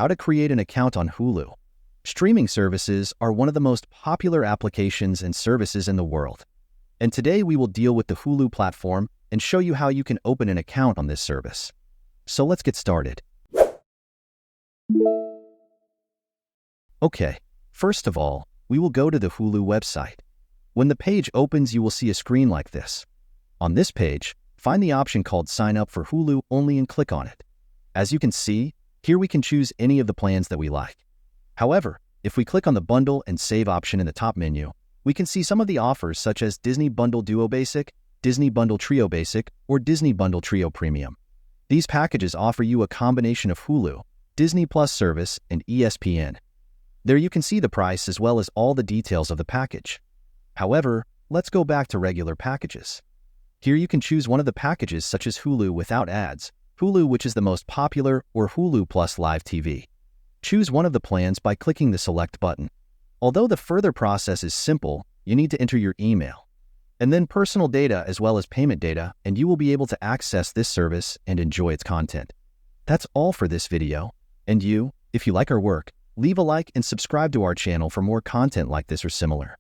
How to create an account on Hulu. Streaming services are one of the most popular applications and services in the world. And today we will deal with the Hulu platform and show you how you can open an account on this service. So let's get started. Okay, first of all, we will go to the Hulu website. When the page opens, you will see a screen like this. On this page, find the option called Sign Up for Hulu only and click on it. As you can see, here we can choose any of the plans that we like. However, if we click on the Bundle and Save option in the top menu, we can see some of the offers such as Disney Bundle Duo Basic, Disney Bundle Trio Basic, or Disney Bundle Trio Premium. These packages offer you a combination of Hulu, Disney Plus service, and ESPN. There you can see the price as well as all the details of the package. However, let's go back to regular packages. Here you can choose one of the packages such as Hulu without ads, Hulu which is the most popular, or Hulu Plus Live TV. Choose one of the plans by clicking the Select button. Although the further process is simple, you need to enter your email, and then personal data as well as payment data, and you will be able to access this service and enjoy its content. That's all for this video. And you, if you like our work, leave a like and subscribe to our channel for more content like this or similar.